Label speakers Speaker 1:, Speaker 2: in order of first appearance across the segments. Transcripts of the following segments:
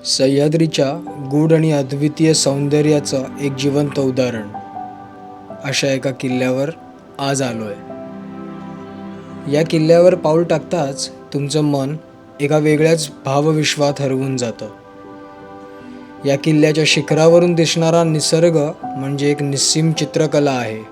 Speaker 1: सह्याद्रीच्या गूढ आणि अद्वितीय सौंदर्याचं एक जिवंत उदाहरण अशा एका किल्ल्यावर आज आलोय. या किल्ल्यावर पाऊल टाकताच तुमचं मन एका वेगळ्याच भावविश्वात हरवून जातं. या किल्ल्याच्या शिखरावरून दिसणारा निसर्ग म्हणजे एक निस्सीम चित्रकला आहे.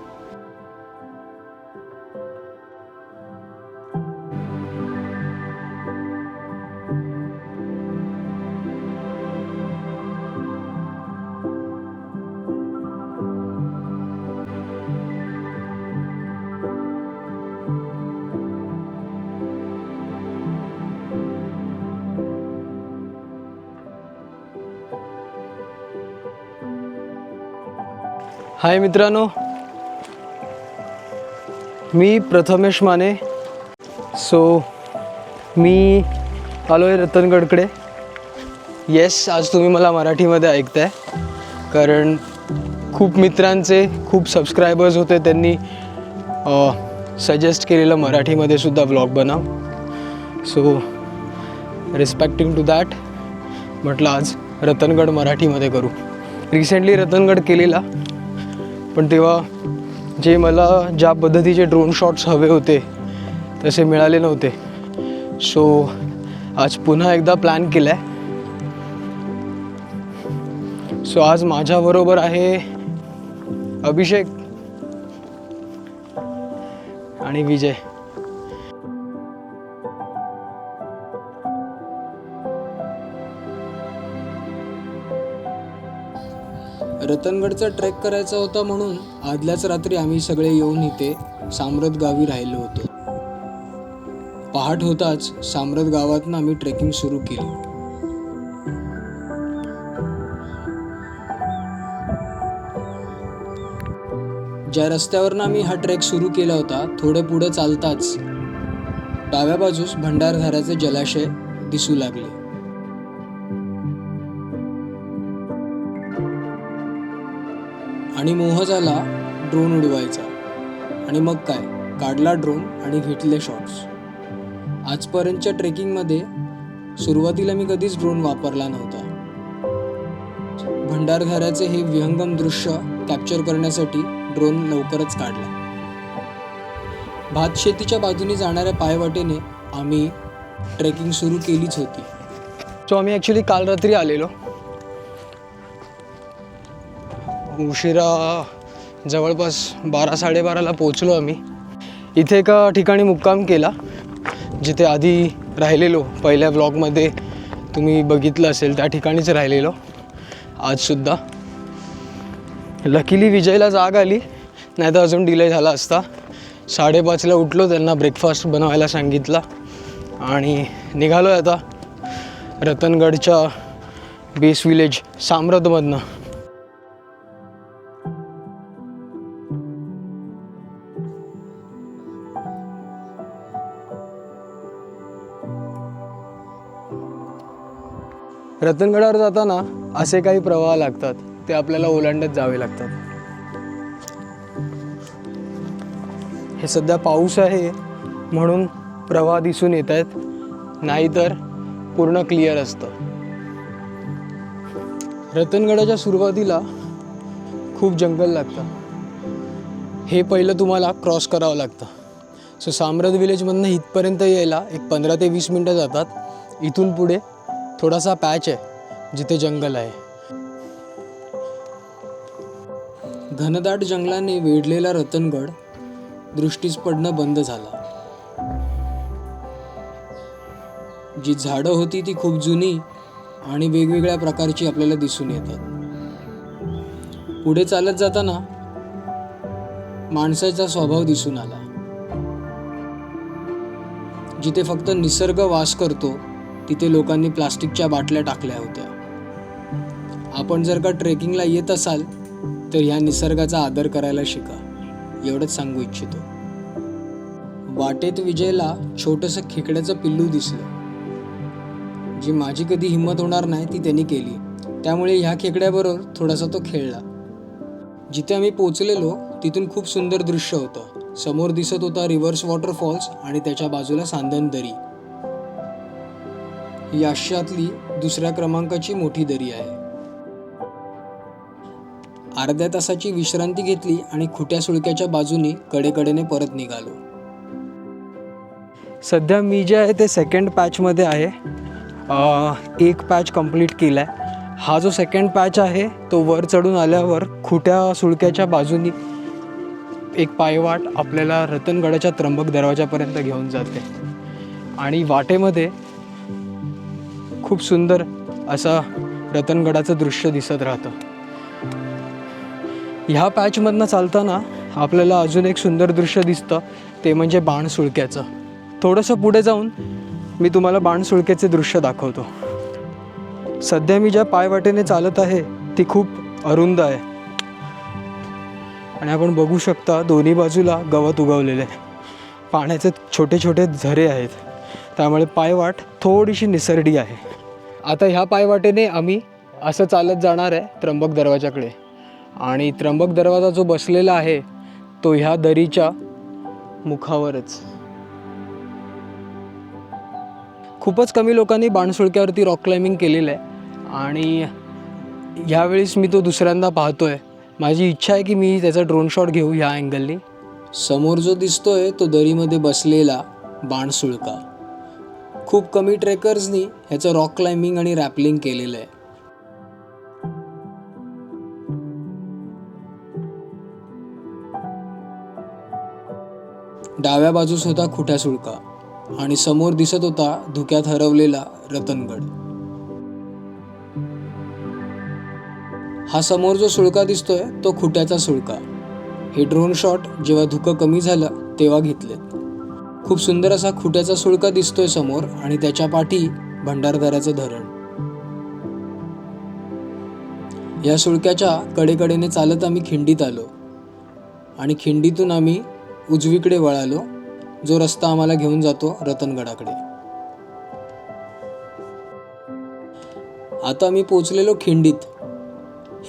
Speaker 1: हाय मित्रांनो, मी प्रथमेश माने. मी आलो आहे रतनगडकडे. येस, आज तुम्ही मला मराठीमध्ये ऐकताय कारण खूप मित्रांचे खूप सबस्क्रायबर्स होते, त्यांनी सजेस्ट केलेलं मराठीमध्ये सुद्धा व्लॉग बनव. रिस्पेक्टिंग टू दॅट म्हटलं आज रतनगड मराठीमध्ये करू. रिसेंटली रतनगड केलेला, पण तेव्हा ज्या पद्धतीचे ड्रोन शॉट्स हवे होते तसे मिळाले नव्हते. आज पुन्हा एकदा प्लॅन केला आहे. आज माझ्याबरोबर आहे अभिषेक आणि विजय. रतनगडचा ट्रेक करायचा होता म्हणून आदल्याच रात्री आम्ही सगळे येऊन इथे साम्रत गावी राहिलो होतो. पहाट होताच साम्रत गावातनं आम्ही ट्रेकिंग सुरू केली. ज्या रस्त्यावरनं आम्ही हा ट्रेक सुरू केला होता, थोडे पुढे चालताच डाव्या बाजूस भंडारदऱ्याचे जलाशय दिसू लागले. आणि मोह झाला ड्रोन उडवायचा. आणि मग काय, काढला ड्रोन आणि घेतले शॉट्स. आजपर्यंतच्या ट्रेकिंगमध्ये सुरुवातीला मी कधीच ड्रोन वापरला नव्हता. भंडारदऱ्याचे हे विहंगम दृश्य कॅप्चर करण्यासाठी ड्रोन लवकरच काढला. भात शेतीच्या बाजूने जाणाऱ्या पायवाटेने आम्ही ट्रेकिंग सुरू केलीच होती. आम्ही ॲक्च्युली काल रात्री आलेलो. उशिरा जवळपास 12-12:30ला पोचलो आम्ही. इथे एका ठिकाणी मुक्काम केला जिथे आधी राहिलेलो. पहिल्या व्लॉगमध्ये तुम्ही बघितलं असेल त्या ठिकाणीच राहिलेलो आजसुद्धा. लकीली विजयला जाग आली, नाही तर अजून डिले झाला असता. 5:30ला उठलो, त्यांना ब्रेकफास्ट बनवायला सांगितला आणि निघालो आहे आता रतनगडच्या बेस विलेज साम्रतमधनं. रतनगडावर जाताना असे काही प्रवाह लागतात, ते आपल्याला ओलांडत जावे लागतात. हे सध्या पाऊस आहे म्हणून प्रवाह दिसून येत आहेत, नाहीतर पूर्ण क्लिअर असतं. रतनगडाच्या सुरुवातीला खूप जंगल लागतं. हे पहिलं तुम्हाला क्रॉस करावं लागतं. साम्रत विलेजमधनं इथपर्यंत यायला एक 15 ते 20 मिनटं जातात. इथून पुढे थोडासा पॅच आहे जिथे जंगल आहे. घनदाट जंगलाने वेढलेला रतनगड दृष्टीस पडणं बंद झाला. जी झाडं होती ती खूप जुनी आणि वेगवेगळ्या प्रकारची आपल्याला दिसून येतात. पुढे चालत जाताना माणसाचा स्वभाव दिसून आला. जिथे फक्त निसर्ग वास करतो तिथे लोकांनी प्लास्टिकच्या बाटल्या टाकल्या होत्या. आपण जर का ट्रेकिंगला येत असाल तर ह्या निसर्गाचा आदर करायला शिका, एवढंच सांगू इच्छितो. वाटेत विजयला छोटंसं खेकड्याचं पिल्लू दिसलं. जी माझी कधी हिंमत होणार नाही ती त्यांनी केली. त्यामुळे ह्या खेकड्याबरोबर थोडासा तो खेळला. जिथे आम्ही पोचलेलो तिथून खूप सुंदर दृश्य होतं. समोर दिसत होता रिव्हर्स वॉटरफॉल्स आणि त्याच्या बाजूला सांदन दरी. ही आशियातली दुसऱ्या क्रमांकाची मोठी दरी आहे. अर्ध्या तासाची विश्रांती घेतली आणि खुट्या सुळक्याच्या बाजूनी कडेकडेने परत निघालो. सध्या मी जे आहे ते सेकंड पॅचमध्ये आहे. एक पॅच कंप्लीट केला आहे. हा जो सेकंड पॅच आहे तो वर चढून आल्यावर खुट्या सुळक्याच्या बाजूनी एक पायवाट आपल्याला रतनगडाच्या त्र्यंबक दरवाजापर्यंत घेऊन जाते आणि वाटेमध्ये खूप सुंदर असं रतनगडाचं दृश्य दिसत राहतं. ह्या पॅचमधनं चालताना आपल्याला अजून एक सुंदर दृश्य दिसतं, ते म्हणजे बाणसुळक्याचं. थोडंसं पुढे जाऊन मी तुम्हाला बाणसुळक्याचे दृश्य दाखवतो. सध्या मी ज्या पायवाटेने चालत आहे ती खूप अरुंद आहे आणि आपण बघू शकता दोन्ही बाजूला गवत उगवलेले आहे. पाण्याचे छोटे छोटे झरे आहेत, त्यामुळे पायवाट थोडीशी निसरडी आहे. आता ह्या पायवाटेने आम्ही असं चालत जाणार आहे त्र्यंबक दरवाजाकडे आणि त्र्यंबक दरवाजा जो बसलेला आहे तो ह्या दरीच्या मुखावरच. खूपच कमी लोकांनी बाणसुळक्यावरती रॉक क्लाइम्बिंग केलेलं आहे आणि ह्यावेळेस मी तो दुसऱ्यांदा पाहतोय. माझी इच्छा आहे की मी त्याचा ड्रोन शॉट घेऊ ह्या अँगलनी. समोर जो दिसतोय तो दरीमध्ये बसलेला बाणसुळका. खूप कमी ट्रेकर्सनी ह्याचं रॉक क्लाइम्बिंग आणि रॅपलिंग केलेलं आहे. डाव्या बाजूस होता खुट्या सुळका आणि समोर दिसत होता धुक्यात हरवलेला रतनगड. हा समोर जो सुळका दिसतोय तो खुट्याचा सुळका. हे ड्रोन शॉट जेव्हा धुकं कमी झालं तेव्हा घेतले. खूप सुंदर असा खुट्याचा सुळका दिसतोय समोर आणि त्याच्या पाठी भंडारदऱ्याचं धरण. या सुळक्याच्या कडेकडेने चालत आम्ही खिंडीत आलो आणि खिंडीतून आम्ही उजवीकडे वळालो, जो रस्ता आम्हाला घेऊन जातो रतनगडाकडे. आता आम्ही पोचलेलो खिंडीत.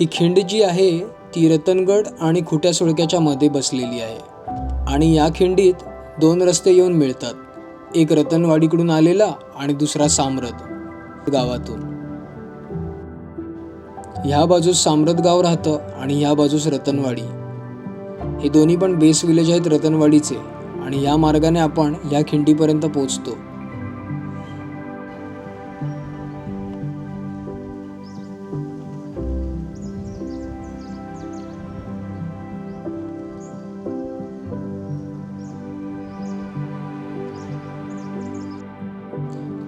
Speaker 1: ही खिंड जी आहे ती रतनगड आणि खुट्या सुळक्याच्या मध्ये बसलेली आहे आणि या खिंडीत दोन रस्ते येऊन मिळतात. एक रतनवाडीकडून आलेला आणि दुसरा साम्रत गावातून. ह्या बाजूस साम्रत गाव राहतं आणि ह्या बाजूस रतनवाडी. हे दोन्ही पण बेस विलेज आहेत रतनवाडीचे आणि या मार्गाने आपण या खिंडीपर्यंत पोहोचतो.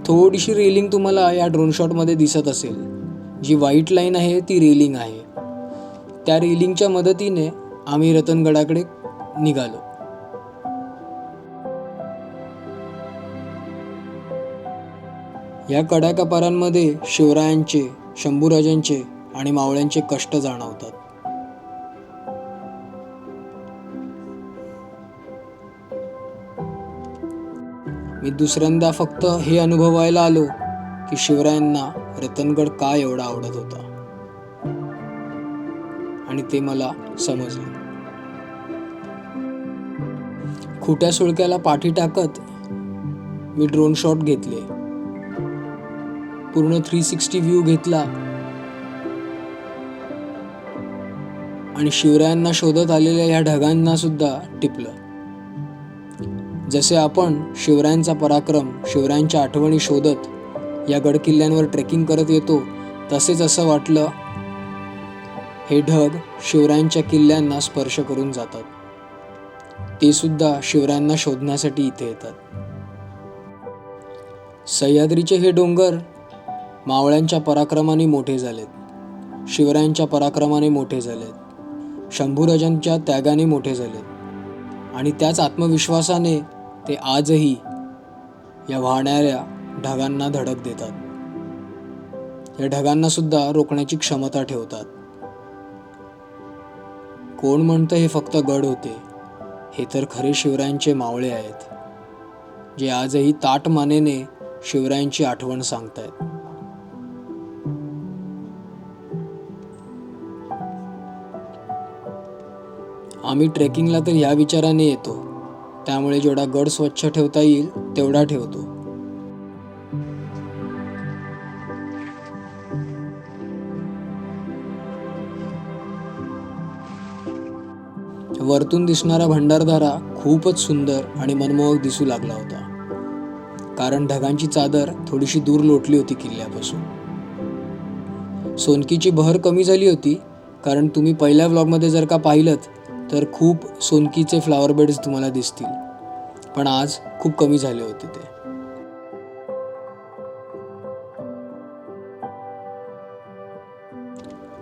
Speaker 1: थोडीशी रेलिंग तुम्हाला या ड्रोन शॉटमध्ये दिसत असेल. जी व्हाईट लाईन आहे ती रेलिंग आहे. त्या रेलिंगच्या मदतीने आम्ही रतनगडाकडे निघालो. या कड्याकपारांमध्ये शिवरायांचे, शंभूराजांचे आणि मावळ्यांचे कष्ट जाणवतात. मी दुसऱ्यांदा फक्त हे अनुभवायला आलो की शिवरायांना रतनगड का एवढा आवडत होता आणि ते मला समजलं. खुट्या सुळक्याला पाठी टाकत मी ड्रोन शॉट घेतले. पूर्ण 360 व्ह्यू घेतला आणि शिवरायांना शोधत आलेल्या ह्या ढगांना सुद्धा टिपलं. जसे आपण शिवरायांचा पराक्रम, शिवरायांच्या आठवणी शोधत या गडकिल्ल्यांवर ट्रेकिंग करत येतो, तसेच असं वाटलं हे ढग शिवरायांच्या किल्ल्यांना स्पर्श करून जातात. ते सुद्धा शिवरायांना शोधण्यासाठी इथे येतात. सह्याद्रीचे हे डोंगर मावळ्यांच्या पराक्रमाने मोठे झालेत, शिवरायांच्या पराक्रमाने मोठे झालेत, शंभूराजांच्या त्यागाने मोठे झालेत आणि त्याच आत्मविश्वासाने ते आजही या वाहणाऱ्या ढगांना धडक देतात. या ढगांना सुद्धा रोखण्याची क्षमता ठेवतात. कोण म्हणतं हे फक्त गड होते? हे तर खरे शिवरायांचे मावळे आहेत, जे आजही ताठ मानेने शिवरायांची आठवण सांगतायत. आम्ही ट्रेकिंगला तर ह्या विचाराने येतो, त्यामुळे जेवढा गड स्वच्छ ठेवता येईल तेवढा ठेवतो. वरतून दिसणारा भंडारदारा खूपच सुंदर आणि मनमोहक दिसू लागला होता, कारण ढगांची चादर थोडीशी दूर लोटली होती किल्ल्यापासून. सोनकीची बहर कमी झाली होती, कारण तुम्ही पहिल्या व्लॉगमध्ये जर का पाहिलं तर खूप सोनकीचे फ्लावर बेड्स तुम्हाला दिसतील, पण आज खूप कमी झाले होते ते.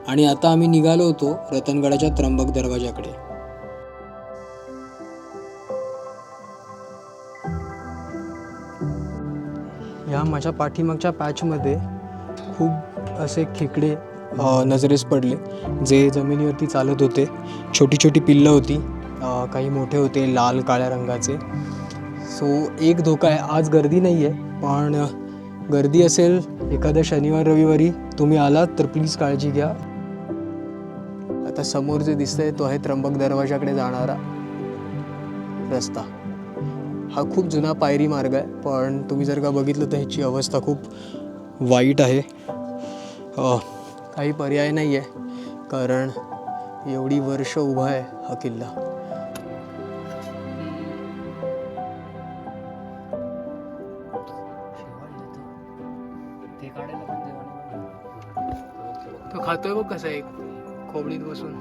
Speaker 1: आणि आता आम्ही निघालो होतो रतनगडाच्या त्र्यंबक दरवाजाकडे. या माझ्या पाठीमागच्या पॅचमध्ये खूप असे खेकडे नजरेस पडले, जे जमिनीवरती चालत होते. छोटी छोटी पिल्लं होती, काही मोठे होते लाल काळ्या रंगाचे. सो एक धोका आहे, आज गर्दी नाही आहे, पण गर्दी असेल एखाद्या शनिवार रविवारी तुम्ही आलात तर प्लीज काळजी घ्या. आता समोर जे दिसतंय तो आहे त्र्यंबक दरवाजाकडे जाणारा रस्ता. हा खूप जुना पायरी मार्ग आहे, पण तुम्ही जर का बघितलं तर ह्याची अवस्था खूप वाईट आहे. काही पर्याय नाही आहे, कारण एवढी वर्ष उभा आहे हा किल्ला. तो खातोय बघ कसा एक खोबडीत बसून.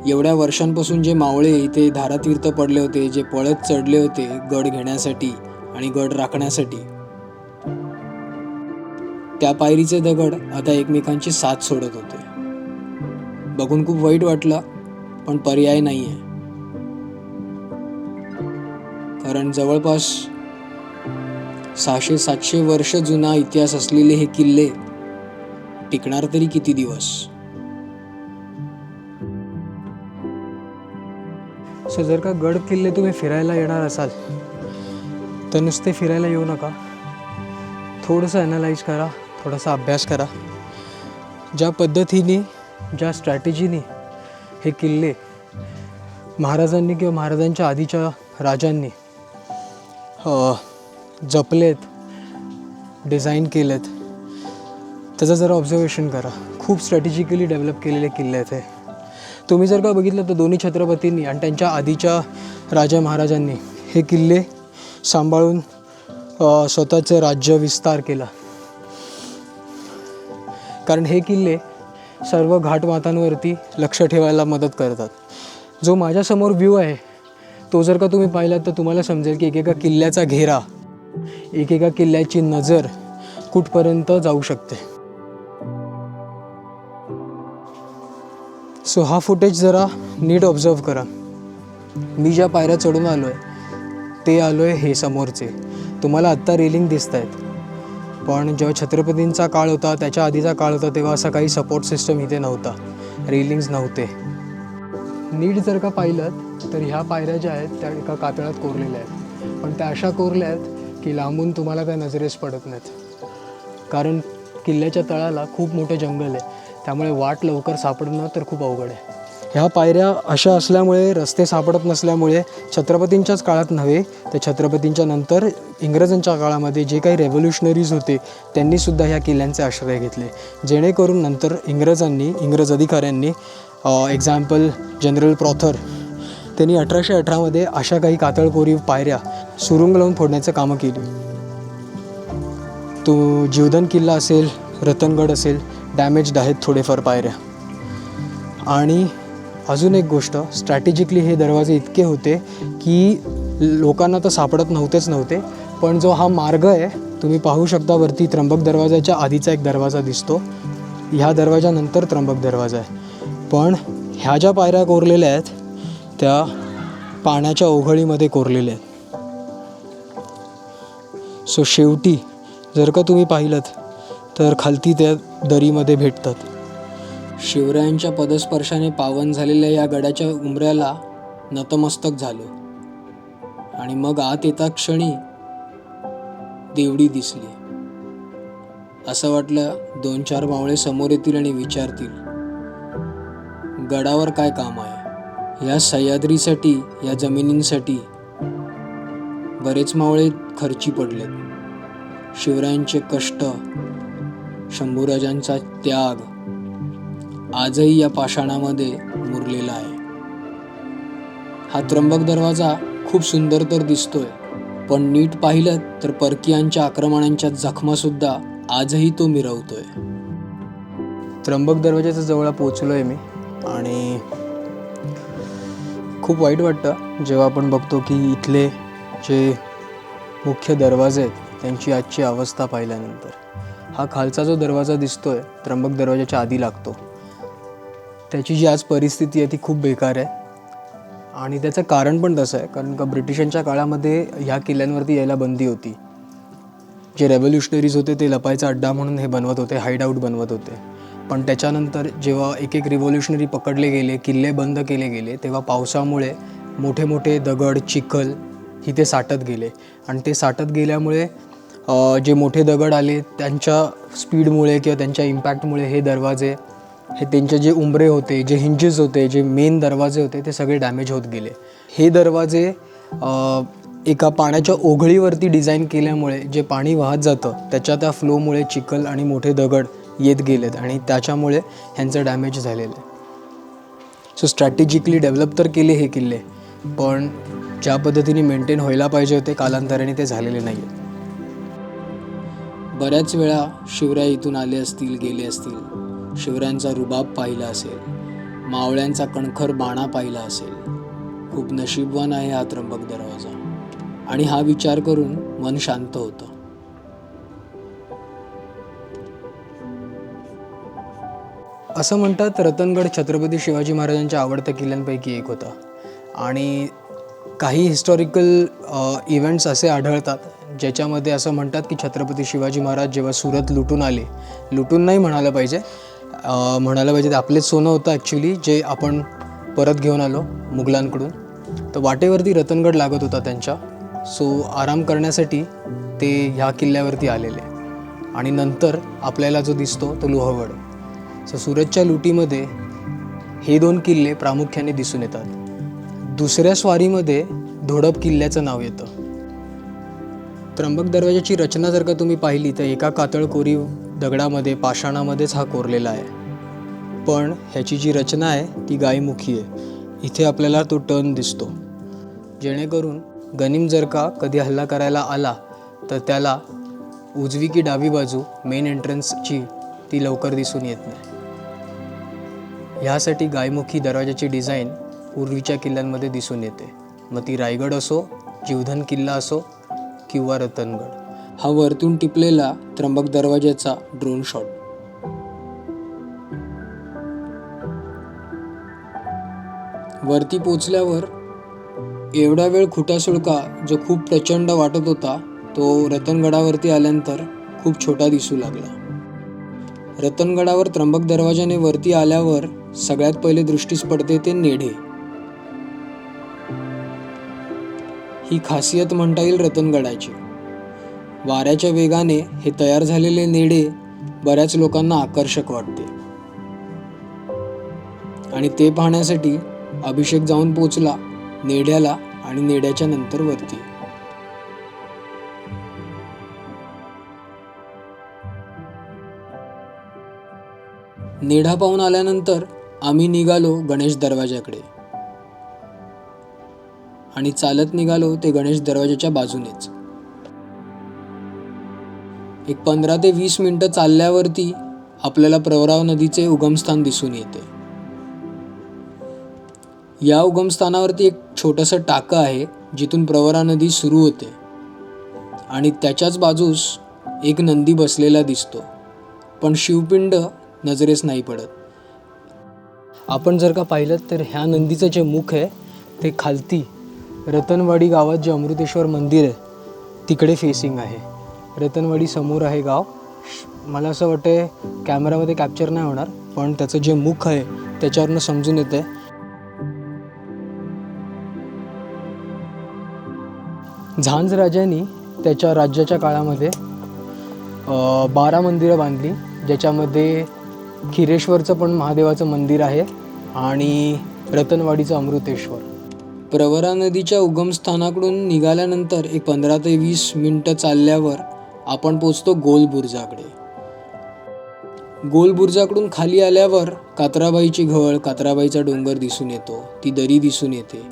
Speaker 1: एवढ्या वर्षांपासून जे मावळे इथे धारातीर्थ पडले होते, जे पळत चढले होते गड घेण्यासाठी आणि गड राखण्यासाठी, त्या पायरीचे दगड आता एकमेकांची साथ सोडत होते. बघून खूप वाईट वाटलं, पण पर्याय नाही आहे, कारण जवळपास 600-700 वर्ष जुना इतिहास असलेले हे किल्ले टिकणार तरी किती दिवस. सो जर का गड किल्ले तुम्ही फिरायला येणार असाल तर नुसते फिरायला येऊ नका, थोडंसं ॲनालाइज करा, थोडासा अभ्यास करा. ज्या पद्धतीने, ज्या स्ट्रॅटेजीने हे किल्ले महाराजांनी किंवा महाराजांच्या आधीच्या राजांनी जपलेत, डिझाईन केलेत, त्याचं जरा ऑब्झर्वेशन करा. खूप स्ट्रॅटेजिकली डेव्हलप केलेले किल्ले आहेत हे. तुम्ही जर का बघितलं तर दोन्ही छत्रपतींनी आणि त्यांच्या आधीच्या राजा महाराजांनी हे किल्ले सांभाळून स्वतःचं राज्य विस्तार केला, कारण हे किल्ले सर्व घाटमाथांवरती लक्ष ठेवायला मदत करतात. जो माझ्यासमोर व्ह्यू आहे तो जर का तुम्ही पाहिलात तर तुम्हाला समजेल की एकेका किल्ल्याचा घेरा, एकेका किल्ल्याची नजर कुठपर्यंत जाऊ शकते. सो हा फुटेज जरा नीट ऑब्झर्व करा. मी ज्या पायऱ्या चढून आलो आहे ते आलो आहे हे समोरचे. तुम्हाला आत्ता रेलिंग दिसत आहेत, पण जेव्हा छत्रपतींचा काळ होता, त्याच्या आधीचा काळ होता, तेव्हा असा काही सपोर्ट सिस्टम इथे नव्हता, रेलिंग्स नव्हते. नीट जर का पाहिलं तर ह्या पायऱ्या ज्या आहेत त्या एका कातळात कोरलेल्या आहेत, पण त्या अशा कोरल्या आहेत की लांबून तुम्हाला त्या नजरेस पडत नाहीत, कारण किल्ल्याच्या तळाला खूप मोठं जंगल आहे, त्यामुळे वाट लवकर सापडणं तर खूप अवघड आहे. ह्या पायऱ्या अशा असल्यामुळे, रस्ते सापडत नसल्यामुळे छत्रपतींच्याच काळात नव्हे तर छत्रपतींच्या नंतर इंग्रजांच्या काळामध्ये जे काही रेव्होल्युशनरीज होते त्यांनीसुद्धा ह्या किल्ल्यांचे आश्रय घेतले, जेणेकरून नंतर इंग्रज अधिकाऱ्यांनी एक्झाम्पल जनरल प्रॉथर, त्यांनी 1818मध्ये अशा काही कातळकोरी पायऱ्या सुरुंग लावून फोडण्याचं कामं केली. तो जीवधन किल्ला असेल, रतनगड असेल, डॅमेज्ड आहेत थोडेफार पायऱ्या. आणि अजून एक गोष्ट, स्ट्रॅटेजिकली हे दरवाजे इतके होते की लोकांना तर सापडत नव्हते, पण जो हा मार्ग आहे तुम्ही पाहू शकता वरती, त्र्यंबक दरवाजाच्या आधीचा एक दरवाजा दिसतो, ह्या दरवाजानंतर त्र्यंबक दरवाजा आहे, पण ह्या ज्या पायऱ्या कोरलेल्या आहेत त्या पाण्याच्या ओघळीमध्ये कोरलेल्या आहेत. सो शेवटी जर का तुम्ही पाहिलं तर खालती त्या दरीमध्ये भेटतात. शिवरायांच्या पदस्पर्शाने पावन झालेल्या या गडाच्या उंबऱ्याला नतमस्तक झालो, आणि मग आत येता क्षणी देवडी दिसली. असं वाटलं 2-4 मावळे समोर येतील आणि विचारतील, गडावर काय काम आहे. या सह्याद्रीसाठी, या जमिनींसाठी बरेच मावळे खर्ची पडलेत. शिवरायांचे कष्ट, शंभूराजांचा त्याग आजही या पाषाणामध्ये मुरलेला आहे. हा त्र्यंबक दरवाजा खूप सुंदर तर दिसतोय, पण नीट पाहिलं तर परकीयांच्या आक्रमणांच्या जखमासुद्धा आजही तो मिरवतोय. त्र्यंबक दरवाजाच्या जवळ पोचलोय मी आणि खूप वाईट वाटतं जेव्हा आपण बघतो की इथले जे मुख्य दरवाजे आहेत त्यांची आजची अवस्था पाहिल्यानंतर. हा खालचा जो दरवाजा दिसतोय त्र्यंबक दरवाजाच्या आधी लागतो, त्याची जी आज परिस्थिती आहे ती खूप बेकार आहे. आणि त्याचं कारण पण तसं आहे, कारण का ब्रिटिशांच्या काळामध्ये ह्या किल्ल्यांवरती यायला बंदी होती. जे रेव्होल्युशनरीज होते ते लपायचा अड्डा म्हणून हे बनवत होते, हाईड आऊट बनवत होते. पण त्याच्यानंतर जेव्हा एक एक रिव्होल्युशनरी पकडले गेले, किल्ले बंद केले गेले, तेव्हा पावसामुळे मोठे मोठे दगड, चिखल इथे साठत गेले. आणि ते साठत गेल्यामुळे जे मोठे दगड आले त्यांच्या स्पीडमुळे किंवा त्यांच्या इम्पॅक्टमुळे हे दरवाजे, हे त्यांचे जे उंबरे होते, जे हिंजेस होते, जे मेन दरवाजे होते ते सगळे डॅमेज होत गेले. हे दरवाजे एका पाण्याच्या ओघळीवरती डिझाईन केल्यामुळे जे पाणी वाहत जातं त्याच्या त्या फ्लोमुळे चिखल आणि मोठे दगड येत गेलेत आणि त्याच्यामुळे ह्यांचं डॅमेज झालेलं आहे. सो स्ट्रॅटेजिकली डेव्हलप तर केले हे किल्ले, पण ज्या पद्धतीने मेंटेन व्हायला पाहिजे होते कालांतराने ते झालेले नाही आहेत. बऱ्याच वेळा शिवराय इथून आले असतील, गेले असतील. शिवरायांचा रुबाब पाहिला असेल, मावळ्यांचा कणखर बाणा पाहिला असेल. खूप नशीबवान आहे हा त्र्यंबक दरवाजा. आणि हा विचार करून मन शांत होतं. असं म्हणतात रतनगड छत्रपती शिवाजी महाराजांच्या आवडत्या किल्ल्यांपैकी एक होता. आणि काही हिस्टॉरिकल इव्हेंट्स असे आढळतात ज्याच्यामध्ये असं म्हणतात की छत्रपती शिवाजी महाराज जेव्हा सुरत लुटून आले, लुटून नाही म्हणायला पाहिजे ते आपलेच सोनं होतं ॲक्च्युली, जे आपण परत घेऊन आलो मुघलांकडून. तर वाटेवरती रतनगड लागत होता त्यांच्या. सो आराम करण्यासाठी ते ह्या किल्ल्यावरती आलेले. आणि नंतर आपल्याला जो दिसतो तो लोहगड. सो सुरतच्या लुटीमध्ये हे 2 किल्ले प्रामुख्याने दिसून येतात. दुसऱ्या स्वारीमध्ये धोडप किल्ल्याचं नाव येतं. त्र्यंबक दरवाजाची रचना जर का तुम्ही पाहिली तर एका कातळ कोरीव दगडामध्ये, पाषाणामध्येच हा कोरलेला आहे. पण ह्याची जी रचना आहे ती गायमुखी आहे. इथे आपल्याला तो टर्न दिसतो, जेणेकरून गनिम जर का कधी हल्ला करायला आला तर त्याला उजवी की डावी बाजू मेन एंट्रन्सची ती लवकर दिसून येत नाही. ह्यासाठी गायमुखी दरवाजाची डिझाईन पूर्वीच्या किल्ल्यांमध्ये दिसून येते. मग ती रायगड असो, जीवधन किल्ला असो किंवा रतनगड. हा वरतून टिपलेला त्र्यंबक दरवाजाचा ड्रोन शॉट. वरती पोचल्यावर एवढा वेळ खुटासुळका जो खूप प्रचंड वाटत होता तो रतनगडावरती आल्यानंतर खूप छोटा दिसू लागला. रतनगडावर त्र्यंबक दरवाजाने वरती आल्यावर सगळ्यात पहिले दृष्टीस पडते ते नेढे. ही खासियत म्हणता येईल रतनगडाची. वाऱ्याच्या वेगाने हे तयार झालेले नेढे बऱ्याच लोकांना आकर्षक वाटते. आणि ते पाहण्यासाठी अभिषेक जाऊन पोचला नेढ्याला आणि नेढ्याच्या नंतर वरती. नेढा पाहून आल्यानंतर आम्ही निघालो गणेश दरवाजाकडे आणि चालत निघालो ते गणेश दरवाजाच्या बाजूनेच. एक 15 ते 20 मिनिटं चालल्यावरती आपल्याला प्रवरा नदीचे उगमस्थान दिसून येते. या उगमस्थानावरती एक छोटंसं टाकं आहे जिथून प्रवरा नदी सुरू होते आणि त्याच्याच बाजूस एक नंदी बसलेला दिसतो, पण शिवपिंड नजरेस नाही पडत. आपण जर का पाहिलं तर ह्या नंदीचं जे मुख आहे ते खालती रतनवाडी गावात जे अमृतेश्वर मंदिर आहे तिकडे फेसिंग आहे. रतनवाडी समोर आहे गाव. मला असं वाटतं कॅमेरामध्ये कॅप्चर नाही होणार, पण त्याचं जे मुख आहे त्याच्यावरनं समजून येतं. झांज राजांनी त्याच्या राज्याच्या काळामध्ये 12 मंदिरं बांधली, ज्याच्यामध्ये खिरेश्वरचं पण महादेवाचं मंदिर आहे आणि रतनवाडीचं अमृतेश्वर. प्रवरा नदीच्या उगमस्थानाकडून निघाल्यानंतर एक 15 ते 20 मिनटं चालल्यावर आपण पोचतो गोल बुर्जाकडे. गोल बुरुजाकडून खाली आल्यावर कात्राबाईची घळ, कात्राबाईचा डोंगर दिसून येतो, ती दरी दिसून येते.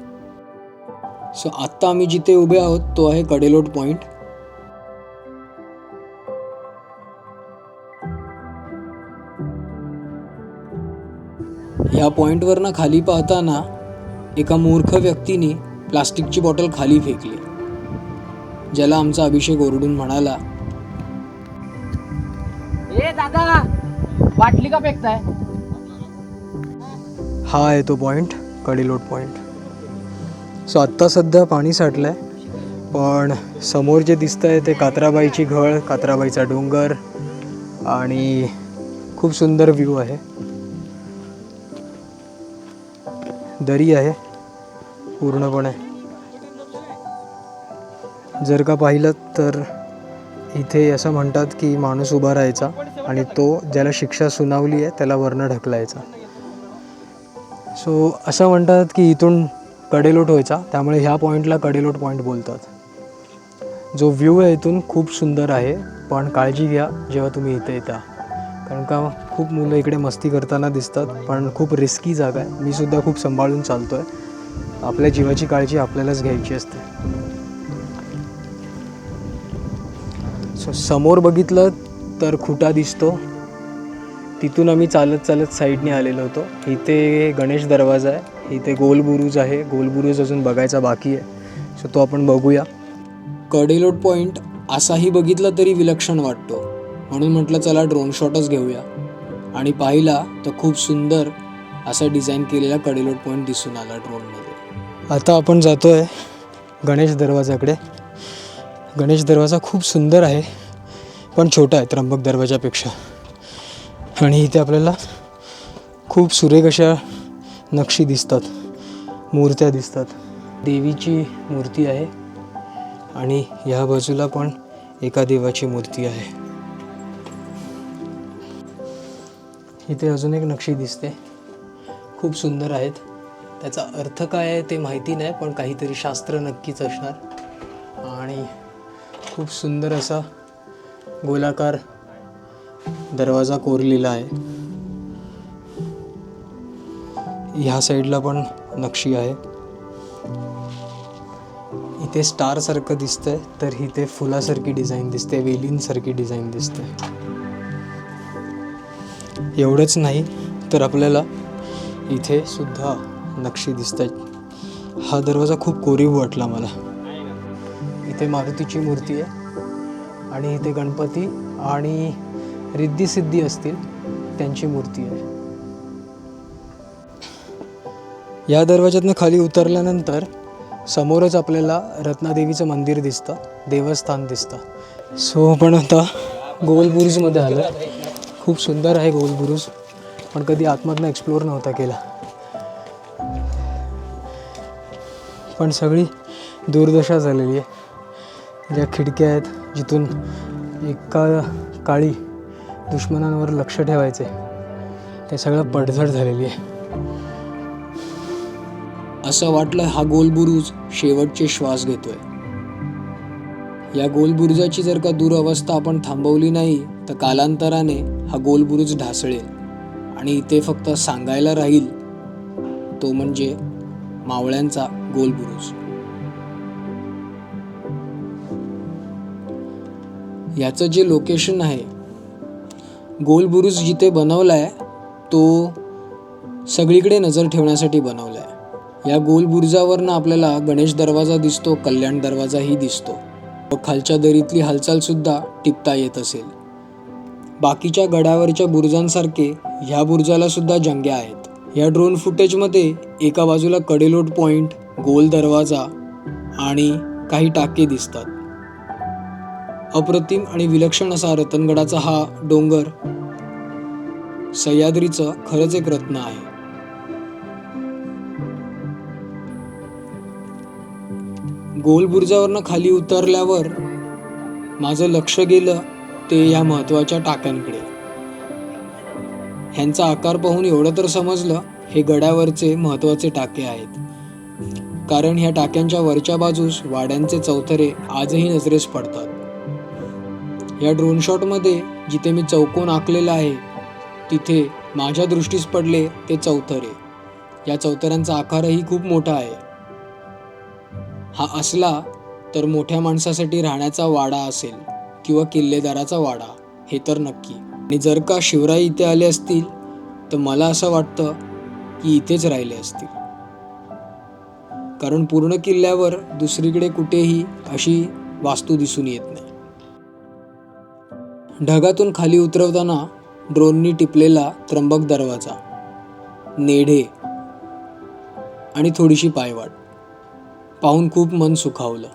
Speaker 1: सो आत्ता आम्ही जिथे उभे आहोत तो आहे कडेलोट पॉइंट. या पॉइंटवरनं खाली पाहताना एका मूर्ख व्यक्तीने प्लास्टिकची बॉटल खाली फेकली, ज्याला आमचा अभिषेक ओरडून म्हणाला,
Speaker 2: ए दादा, बाटली का फेकताय?
Speaker 1: हा आहे तो पॉइंट, कडेलोट पॉइंट. सो आत्ता सध्या पाणी साठलं आहे, पण समोर जे दिसतं आहे ते कात्राबाईची घळ, कात्राबाईचा डोंगर आणि खूप सुंदर व्ह्यू आहे. दरी आहे पूर्णपणे. जर का पाहिलं तर इथे असं म्हणतात की माणूस उभा राहायचा आणि तो ज्याला शिक्षा सुनावली आहे त्याला वरनं ढकलायचा. सो असं म्हणतात की इथून कडेलोट व्हायचा, त्यामुळे ह्या पॉईंटला कडेलोट पॉईंट बोलतात. जो व्ह्यू आहे इथून खूप सुंदर आहे, पण काळजी घ्या जेव्हा तुम्ही इथे येता, कारण का खूप मुलं इकडे मस्ती करताना दिसतात, पण खूप रिस्की जागा आहे. मी सुद्धा खूप सांभाळून चालतो आहे. आपल्या जीवाची काळजी आपल्यालाच घ्यायची असते. सो समोर बघितलं तर खुटा दिसतो, तिथून आम्ही चालत चालत साईडने आलेलो होतो. इथे गणेश दरवाजा आहे, इथे गोल बुरुज आहे. गोल बुरुज अजून बघायचा बाकी आहे, सो तो आपण बघूया. कडेलोट पॉईंट असाही बघितला तरी विलक्षण वाटतो, म्हणून म्हटलं चला ड्रोन शॉटच घेऊया. आणि पाहिला तर खूप सुंदर असा डिझाईन केलेला कडेलोट पॉईंट दिसून आला ड्रोनमध्ये. आता आपण जातो आहे गणेश दरवाजाकडे. गणेश दरवाजा खूप सुंदर आहे, पण छोटा आहे त्र्यंबक दरवाजापेक्षा. आणि इथे आपल्याला खूप सुरेख अशा नक्षी दिसतात, मूर्त्या दिसतात. देवीची मूर्ती आहे आणि ह्या बाजूला पण एका देवाची मूर्ती आहे. इथे अजून एक नक्षी दिसते, खूप सुंदर आहेत. त्याचा अर्थ काय आहे ते माहिती नाही, पण काहीतरी शास्त्र नक्कीच असणार. आणि खूप सुंदर असा गोलाकार दरवाजा कोरलेला आहे. ह्या साईडला पण नक्षी आहे. इथे स्टार सारखं दिसतंय, तर इथे फुलासारखी डिझाईन दिसते, वेलींसारखी डिझाईन दिसते. एवढंच नाही तर आपल्याला इथे सुद्धा नक्षी दिसतात. हा दरवाजा खूप कोरीव वाटला मला. इथे मारुतीची मूर्ती आहे आणि इथे गणपती आणि रिद्धी सिद्धी असतील त्यांची मूर्ती आहे. या दरवाज्यातनं खाली उतरल्यानंतर समोरच आपल्याला रत्नादेवीचं मंदिर दिसतं, देवस्थान दिसतं. सो आपण आता गोल बुरुजमध्ये आलो. खूप सुंदर आहे गोल बुरुज, पण कधी आतमधनं एक्सप्लोअर नव्हता केला. पण सगळी दुर्दशा झालेली आहे. ज्या खिडक्या आहेत जिथून एका काळी दुश्मनांवर लक्ष ठेवायचे, ते सगळं पडझड झालेली आहे. असं वाटलं हा गोल बुरुज शेवटचे श्वास घेतोय. या गोल बुरुजाची जर का दुरवस्था आपण थांबवली नाही तर कालांतराने हा गोल बुरुज ढासळेल आणि इथे फक्त सांगायला राहील तो म्हणजे मावळ्यांचा गोल बुरुज. याचं जे लोकेशन आहे, गोल बुरुज जिथे बनवलाय तो सगळीकडे नजर ठेवण्यासाठी बनवलाय. या गोल बुरुजावरनं आपल्याला गणेश दरवाजा दिसतो, कल्याण दरवाजाही दिसतो व खालच्या दरीतली हालचाल सुद्धा टिपता येत असेल. बाकीच्या गडावरच्या बुरुजांसारखे ह्या बुरुजाला सुद्धा जंग्या आहेत. या ड्रोन फुटेजमध्ये एका बाजूला कडेलोट पॉइंट, गोल दरवाजा आणि काही टाके दिसतात. अप्रतिम आणि विलक्षण असा रतनगडाचा हा डोंगर सह्याद्रीचं खरंच एक रत्न आहे. गोल बुरुजावरनं खाली उतरल्यावर माझं लक्ष गेलं ते या महत्त्वाच्या टाक्यांकडे. ह्यांचा आकार पाहून एवढं तर समजलं हे गडावरचे महत्त्वाचे टाके आहेत, कारण ह्या टाक्यांच्या वरच्या बाजूस वाड्यांचे चौथरे आजही नजरेस पडतात. या ड्रोन शॉटमध्ये जिथे मी चौकोन आखलेला आहे तिथे माझ्या दृष्टीस पडले ते चौथरे. या चौथऱ्यांचा आकारही खूप मोठा आहे. हा असला तर मोठ्या माणसासाठी राहण्याचा वाडा असेल किंवा किल्लेदाराचा वाडा, हे तर नक्की. आणि जर का शिवराय इथे आले असतील तर मला असं वाटतं की इथेच राहिले असतील, कारण पूर्ण किल्ल्यावर दुसरीकडे कुठेही अशी वास्तू दिसून येत नाही. ढगातून खाली उतरवताना ड्रोननी टिपलेला त्र्यंबक दरवाजा, नेढे आणि थोडीशी पायवाट पाहून खूप मन सुखावलं.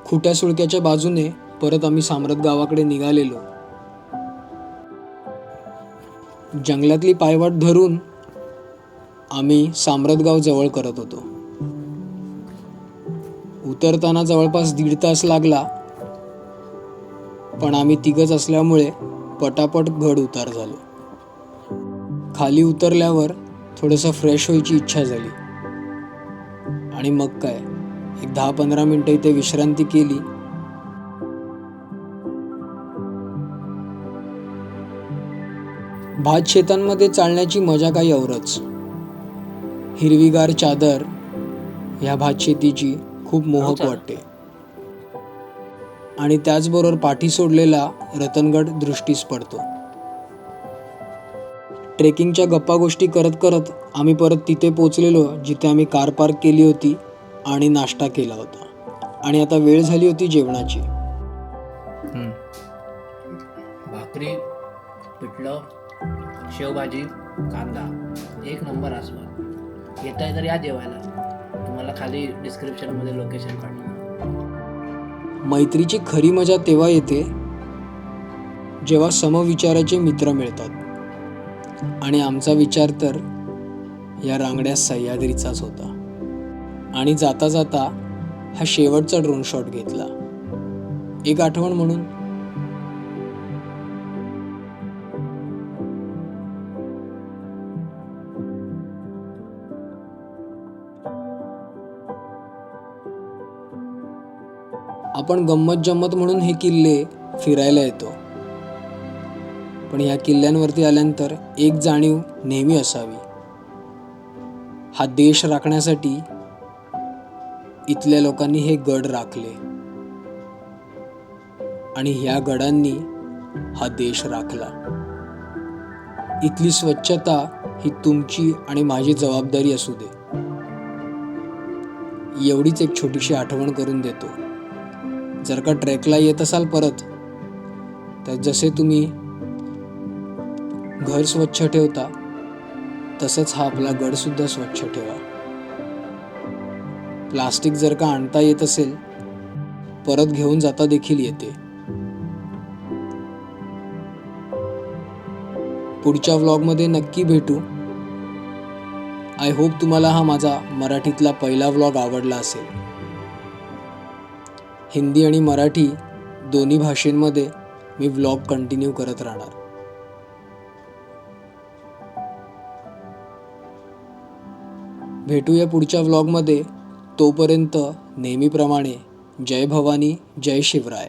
Speaker 1: खुट्या सुळक्याच्या बाजूने परत आम्ही साम्रत गावाकडे निघालेलो. जंगलातली पायवाट धरून आम्ही साम्रत गाव जवळ करत होतो. उतरताना जवळपास 1.5 तास लागला, पण आम्ही तिघच असल्यामुळे पटापट घड उतार झालो. खाली उतरल्यावर थोडंसं फ्रेश व्हायची इच्छा झाली आणि मग काय, एक 10-15 मिनिटं इथे विश्रांती केली. भात शेतांमध्ये चालण्याची मजा काही औरच. हिरवीगार चादर ह्या भात शेतीची खूप मोहक वाटते आणि त्याचबरोबर पाठी सोडलेला रतनगड दृष्टीस पडतो. ट्रेकिंगच्या गप्पा गोष्टी करत करत आम्ही परत तिथे पोचलेलो जिथे आम्ही कार पार्क केली होती आणि नाश्ता केला होता. आणि आता वेळ झाली होती जेवणाची.
Speaker 2: भाकरी, पिठलं, शेवभाजी, कांदा, एक नंबर आस्वाद. येताय तर या जेवायला. तुम्हाला खाली डिस्क्रिप्शनमध्ये लोकेशन काढलं.
Speaker 1: मैत्रीची खरी मजा तेव्हा येते जेव्हा समविचाराचे मित्र मिळतात. आणि आमचा विचार तर या रांगड्या सह्याद्रीचाच होता. आणि जाता जाता हा शेवटचा ड्रोन शॉट घेतला, एक आठवण म्हणून. आपण गंमत जम्मत म्हणून हे किल्ले फिरायला येतो, पण या किल्ल्यांवरती आल्यानंतर एक जाणीव नेहमी असावी. हा देश राखण्यासाठी इथल्या लोकांनी हे गड राखले आणि ह्या गडांनी हा देश राखला. इथली स्वच्छता ही तुमची आणि माझी जबाबदारी असू दे, एवढीच एक छोटीशी आठवण करून देतो. जर का ट्रेकला येत असाल परत, तर जसे तुम्ही घर स्वच्छ ठेवता तसंच हा आपला गड सुद्धा स्वच्छ ठेवा. प्लास्टिक जर का आणता येत असेल, परत घेऊन जाता देखील येते. पुढच्या व्लॉगमध्ये नक्की भेटू. आय होप तुम्हाला हा माझा मराठीतला पहिला व्लॉग आवडला असेल. हिंदी आणि मराठी दोन्ही भाषेंमध्ये मी व्लॉग कंटिन्यू करत राहणार. भेटूया पुढच्या व्लॉगमध्ये. तोपर्यंत नेहमीप्रमाणे जय भवानी, जय शिवराय.